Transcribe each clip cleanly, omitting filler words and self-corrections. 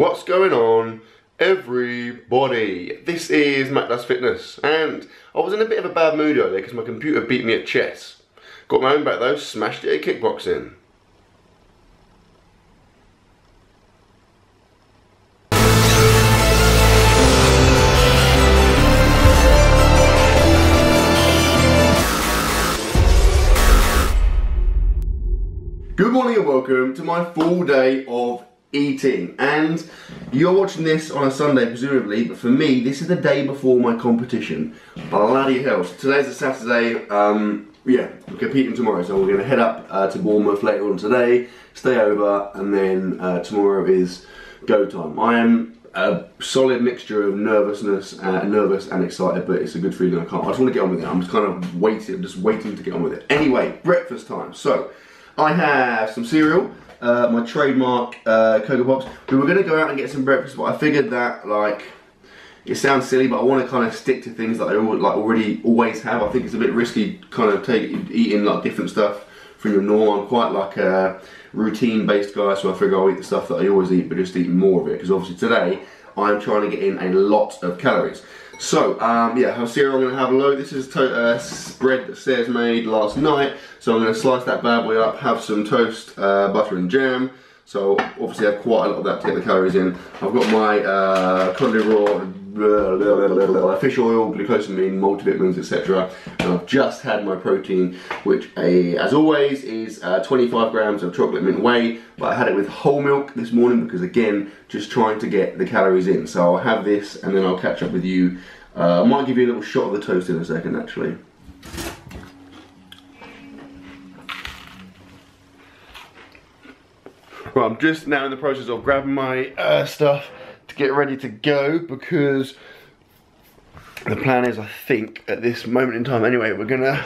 What's going on, everybody? This is Mattdoesfitness, and I was in a bit of a bad mood earlier because my computer beat me at chess. Got my own back though, smashed it at kickboxing. Good morning and welcome to my full day of eating. And you're watching this on a Sunday presumably, but for me this is the day before my competition. Bloody hell. So today's a Saturday, yeah, we're competing tomorrow, so we're going to head up to Bournemouth later on today, stay over, and then tomorrow is go time. I am a solid mixture of nervous and excited, but it's a good feeling. I just want to get on with it. I'm just kind of waiting to get on with it. Anyway, breakfast time. So I have some cereal, my trademark Cocoa Pops. We were going to go out and get some breakfast, but I figured that, like, it sounds silly, but I want to kind of stick to things that I already always have. I think it's a bit risky kind of eating like different stuff from your norm. I'm quite like a routine-based guy, so I figure I'll eat the stuff that I always eat, but just eat more of it, because obviously today I'm trying to get in a lot of calories. So, yeah, have cereal. I'm going to have a load. This is bread that Sarah's made last night. So I'm going to slice that bad boy up, have some toast, butter and jam. So obviously I have quite a lot of that to get the calories in. I've got my Condé raw, fish oil, glucosamine, multivitamins, etc. And I've just had my protein, which as always is 25 grams of chocolate mint whey. But I had it with whole milk this morning because, again, just trying to get the calories in. So I'll have this and then I'll catch up with you. I might give you a little shot of the toast in a second, actually. Well, I'm just now in the process of grabbing my stuff to get ready to go, because the plan is, I think, at this moment in time anyway, we're gonna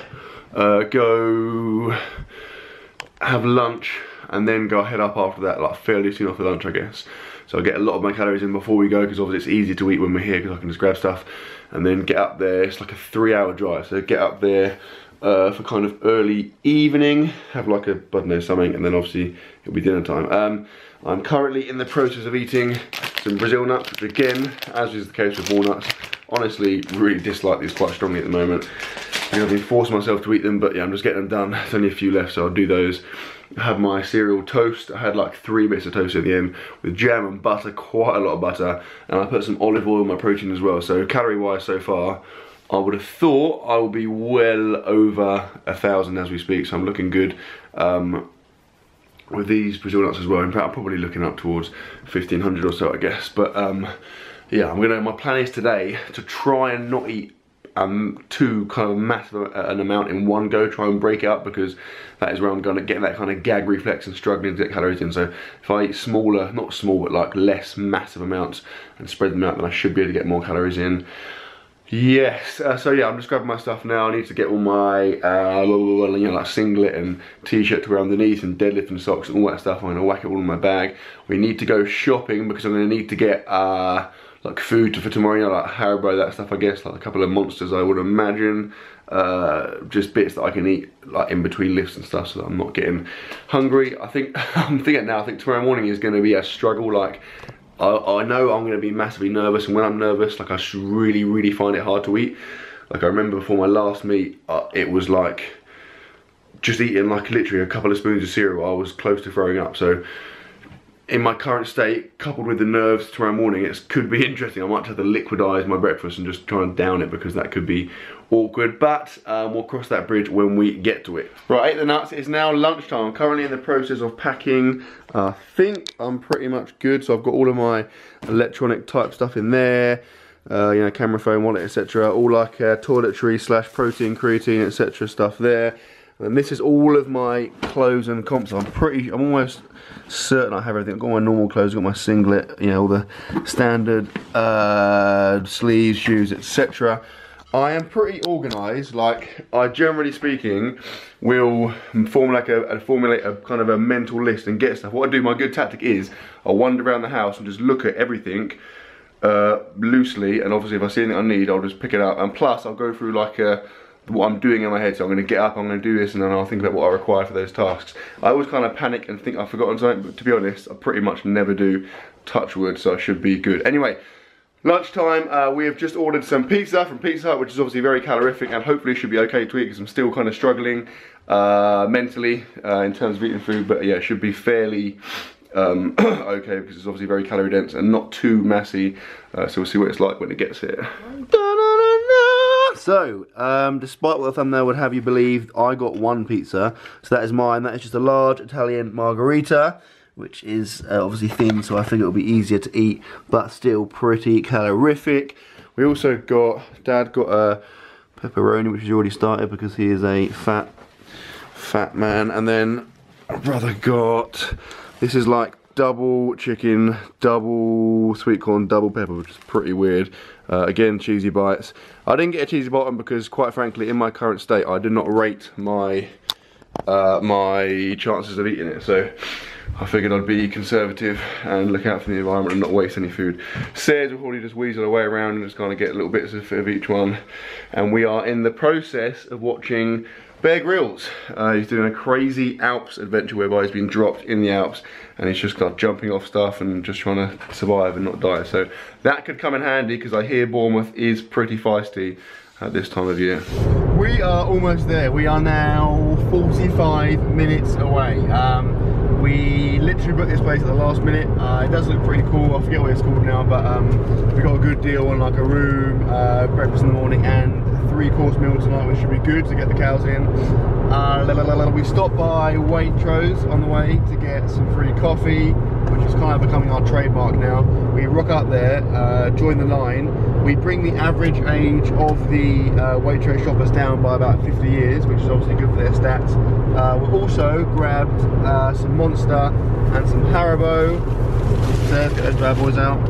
go have lunch and then go head up after that, like fairly soon after lunch, I guess. So I'll get a lot of my calories in before we go, because obviously it's easy to eat when we're here because I can just grab stuff and then get up there. It's like a 3-hour drive, so get up there for kind of early evening, have like a, I don't know, something, and then obviously it'll be dinner time. I'm currently in the process of eating some Brazil nuts, which again, as is the case with walnuts, honestly really dislike these quite strongly at the moment. I've been forcing myself to eat them, but yeah, I'm just getting them done. There's only a few left, so I'll do those. I had my cereal toast. I had like 3 bits of toast at the end with jam and butter, quite a lot of butter, and I put some olive oil in my protein as well. So calorie wise so far, I would have thought I will be well over 1,000 as we speak, so I'm looking good with these Brazil nuts as well. In fact, I'm probably looking up towards 1,500 or so, I guess. But yeah, my plan is today to try and not eat too kind of massive an amount in one go. Try and break it up, because that is where I'm going to get that kind of gag reflex and struggling to get calories in. So if I eat smaller, not small, but like less massive amounts and spread them out, then I should be able to get more calories in. Yes, so yeah, I'm just grabbing my stuff now. I need to get all my you know, like singlet and t-shirt to wear underneath, and deadlift and socks and all that stuff. I'm going to whack it all in my bag. We need to go shopping because I'm going to need to get like food for tomorrow, you know, like Haribo, that stuff, I guess, like a couple of monsters, I would imagine. Just bits that I can eat like in between lifts and stuff, so that I'm not getting hungry. I think I'm thinking now, I think tomorrow morning is going to be a struggle. Like, I know I'm going to be massively nervous, and when I'm nervous, like, I should really find it hard to eat. Like, I remember before my last meet, it was like just eating like literally a couple of spoons of cereal, I was close to throwing up. So in my current state, coupled with the nerves tomorrow morning, it could be interesting. I might have to liquidize my breakfast and just try and down it, because that could be awkward, but we'll cross that bridge when we get to it. Right, I ate the nuts. It's now lunchtime. I'm currently in the process of packing. I think I'm pretty much good. So I've got all of my electronic type stuff in there, you know, camera phone, wallet, etc. All like toiletry / protein, creatine, etc. stuff there. And this is all of my clothes and comps. I'm almost certain I have everything. I've got my normal clothes, I've got my singlet, you know, all the standard sleeves, shoes, etc. I am pretty organised. Like, I generally speaking will formulate a kind of a mental list and get stuff. What I do, my good tactic is, I'll wander around the house and just look at everything loosely, and obviously if I see anything I need, I'll just pick it up. And plus I'll go through like a what I'm doing in my head. So I'm going to get up, I'm going to do this, and then I'll think about what I require for those tasks. I always kind of panic and think I've forgotten something, but to be honest, I pretty much never do. Touch wood, so I should be good. Anyway, lunchtime, we have just ordered some pizza from Pizza Hut, which is obviously very calorific and hopefully should be okay to eat because I'm still kind of struggling mentally in terms of eating food, but yeah, it should be fairly okay because it's obviously very calorie dense and not too messy, so we'll see what it's like when it gets here. So, despite what the thumbnail would have you believe, I got one pizza, so that is mine. That is just a large Italian margherita, which is obviously thin, so I think it'll be easier to eat, but still pretty calorific. We also got, Dad got a pepperoni, which he's already started because he is a fat man, and then brother got, this is like double chicken, double sweet corn, double pepper, which is pretty weird. Again, cheesy bites. I didn't get a cheesy bottom because, quite frankly, in my current state, I did not rate my my chances of eating it, so I figured I'd be conservative and look out for the environment and not waste any food. Says we'll probably just weasel our way around and just kind of get little bits of each one. And we are in the process of watching Bear Grylls. He's doing a crazy Alps adventure whereby he's been dropped in the Alps and he's just kind of jumping off stuff and just trying to survive and not die. So that could come in handy because I hear Bournemouth is pretty feisty at this time of year. We are almost there. We are now 45 minutes away. We literally booked this place at the last minute. It does look pretty cool. I forget what it's called now, but we got a good deal on like a room, breakfast in the morning, and a 3-course meal tonight, which should be good to get the cows in. We stopped by Waitrose on the way to get some free coffee, which is kind of becoming our trademark now. We rock up there, join the line. We bring the average age of the Waitrose shoppers down by about 50 years, which is obviously good for their stats. We also grabbed some Monster and some Haribo. There, get those bad boys out.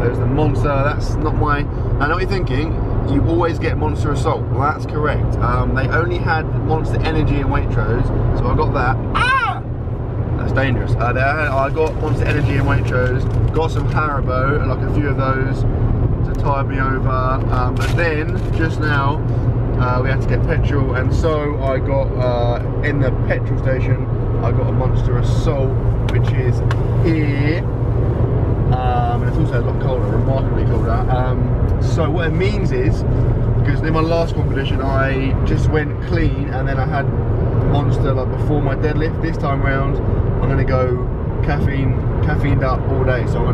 There's the Monster. That's not my. I know what you're thinking. You always get Monster Assault. Well, that's correct. They only had Monster Energy in Waitrose, so I got that. Ah! That's dangerous. I got Monster Energy in Waitrose. Got some Haribo, like a few of those to tide me over. But then just now we had to get petrol, and so I got in the petrol station. I got a Monster Assault, which is here. And it's also a lot colder, remarkably colder. So what it means is, because in my last competition I just went clean and then I had Monster like before my deadlift. This time round I'm gonna go caffeined up all day. So I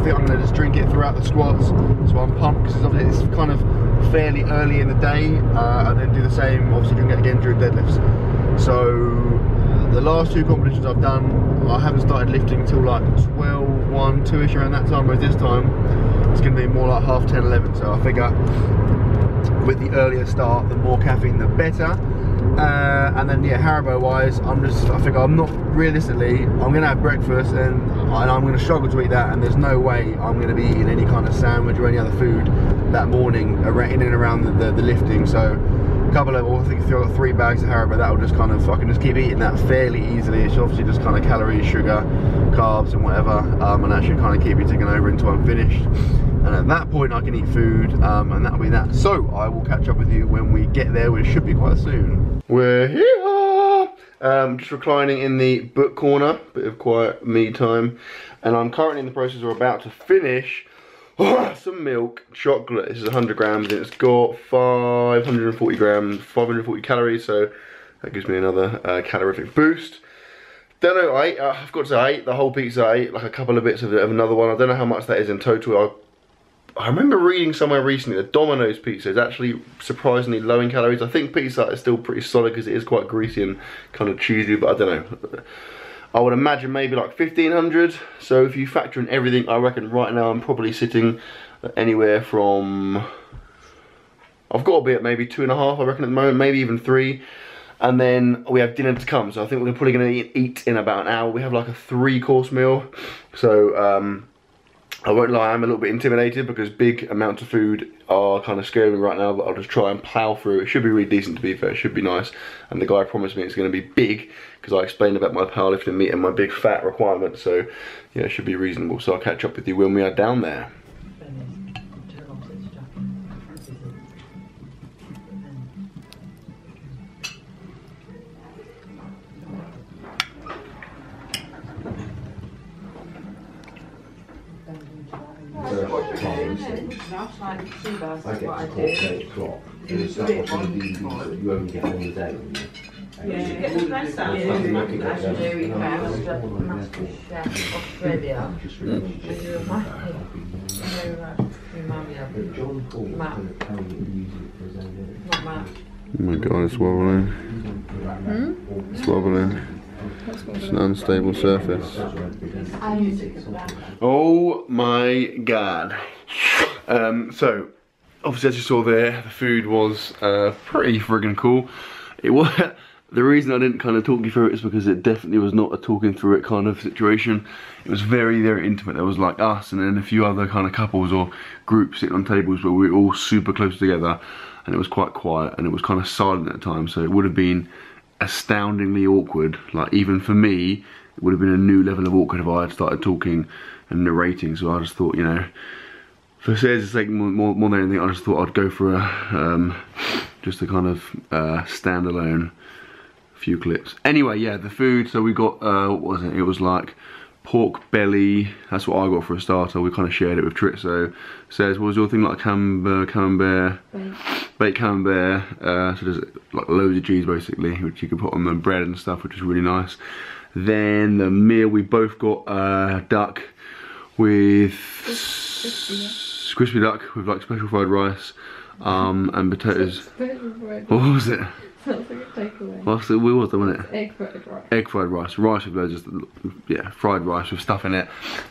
think I'm gonna just drink it throughout the squats. So I'm pumped because it's kind of fairly early in the day, and then do the same. Obviously drink it again during deadlifts. So the last 2 competitions I've done, I haven't started lifting until like 12, 1, 2ish around that time, whereas this time it's going to be more like half 10, 11. So I figure with the earlier start, the more caffeine the better. And then yeah, Haribo wise, I figure I'm not realistically, I'm going to have breakfast and I'm going to struggle to eat that, and there's no way I'm going to be eating any kind of sandwich or any other food that morning in and around the lifting. So couple of, I think if you've got 3 bags of Haribo, that'll just kind of, I can just keep eating that fairly easily. It's obviously just kind of calories, sugar, carbs and whatever, and that should kind of keep you ticking over until I'm finished. And at that point I can eat food, and that'll be that. So I will catch up with you when we get there, which should be quite soon. We're here! Just reclining in the book corner, bit of quiet me time, and I'm currently in the process of about to finish some milk chocolate. This is 100 grams and it's got 540 grams, 540 calories, so that gives me another calorific boost. Don't know, I've got to say, I ate the whole pizza. I ate like a couple of bits of another one. I don't know how much that is in total. I remember reading somewhere recently that Domino's pizza is actually surprisingly low in calories. I think Pizza Hut is still pretty solid because it is quite greasy and kind of cheesy, but I don't know. I would imagine maybe like 1500. So if you factor in everything, I reckon right now I'm probably sitting anywhere from, I've got to be at maybe 2.5, I reckon at the moment, maybe even 3. And then we have dinner to come, so I think we're probably going to eat in about an hour. We have like a 3-course meal. So I won't lie, I'm a little bit intimidated because big amounts of food are kind of scaring me right now, but I'll just try and plow through. It should be really decent, to be fair, it should be nice. And the guy promised me it's going to be big because I explained about my powerlifting meat and my big fat requirement, so yeah, it should be reasonable. So I'll catch up with you when we are down there. I get to 8 o'clock. And you start watching DVDs that you only get on the day. Yeah, get the press out. Australia. Oh my god, it's wobbling. It's wobbling. It's an unstable surface. Oh my god. So, obviously as you saw there, the food was pretty friggin' cool. It was. The reason I didn't kind of talk you through it is because it definitely was not a talking through it kind of situation. It was very, very intimate. There was like us and then a few other kind of couples or groups sitting on tables where we were all super close together, and it was quite quiet and it was kind of silent at the time, so it would have been astoundingly awkward. Like even for me, it would have been a new level of awkward if I had started talking and narrating. So I just thought, you know, for Sarah's sake more than anything, I just thought I'd go for a just a kind of standalone few clips. Anyway, yeah, the food, so we got what was it? It was like pork belly. That's what I got for a starter. We kind of shared it with Tritzo. Says, what was your thing? Like camembert, baked camembert. So there's like loads of cheese basically, which you can put on the bread and stuff, which is really nice. Then the meal, we both got duck with crispy duck with like special fried rice and potatoes. What was it? Sounds like a takeaway. What's the, what was it, wasn't it? Egg fried rice. Egg fried rice. Rice with loads of, yeah, fried rice with stuff in it.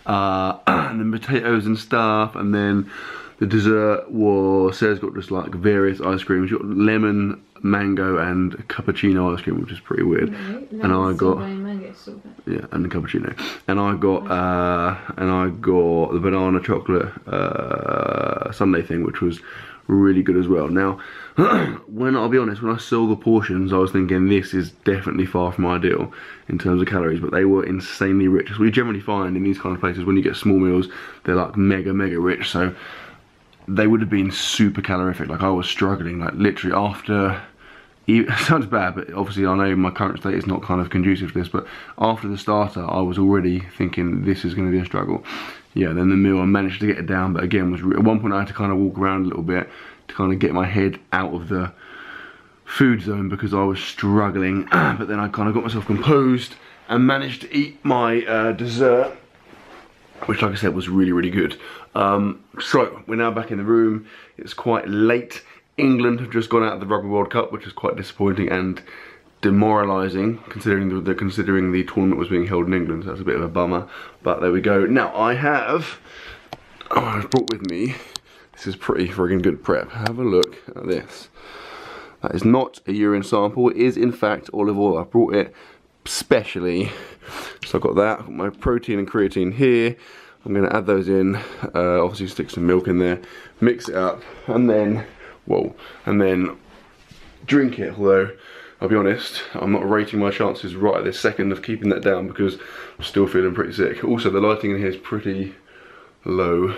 And then potatoes and stuff. And then the dessert was, Sarah's got just like various ice creams. She's got lemon, mango and cappuccino ice cream, which is pretty weird. And I got, yeah, and the cappuccino. And I got the banana chocolate sundae thing, which was really good as well. Now, when I'll be honest, when I saw the portions, I was thinking this is definitely far from ideal in terms of calories, but they were insanely rich. As we generally find in these kind of places, when you get small meals, they're like mega rich. So they would have been super calorific. Like I was struggling, like literally after. It sounds bad, but obviously I know my current state is not kind of conducive to this, but after the starter I was already thinking this is going to be a struggle. Yeah, then the meal I managed to get it down, but again was at one point I had to kind of walk around a little bit to kind of get my head out of the food zone because I was struggling. But then I kind of got myself composed and managed to eat my dessert, which like I said was really good. So we're now back in the room. It's quite late. England have just gone out of the Rugby World Cup, which is quite disappointing and demoralising considering the tournament was being held in England. So that's a bit of a bummer, but there we go. Now I've brought with me, this is pretty friggin' good prep. Have a look at this. That is not a urine sample, it is in fact olive oil. I brought it specially. So I've got that, I've got my protein and creatine here. I'm going to add those in, obviously stick some milk in there, mix it up, and then, whoa, and then drink it. Although, I'll be honest, I'm not rating my chances right at this second of keeping that down because I'm still feeling pretty sick. Also, the lighting in here is pretty low.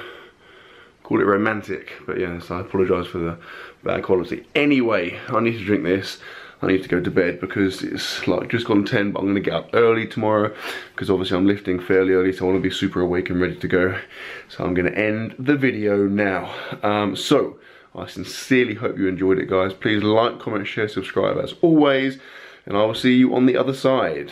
Call it romantic, but yeah, so I apologise for the bad quality. Anyway, I need to drink this. I need to go to bed because it's like just gone 10, but I'm going to get up early tomorrow because obviously I'm lifting fairly early, so I want to be super awake and ready to go. So I'm going to end the video now. So I sincerely hope you enjoyed it, guys. Please like, comment, share, subscribe as always, and I will see you on the other side.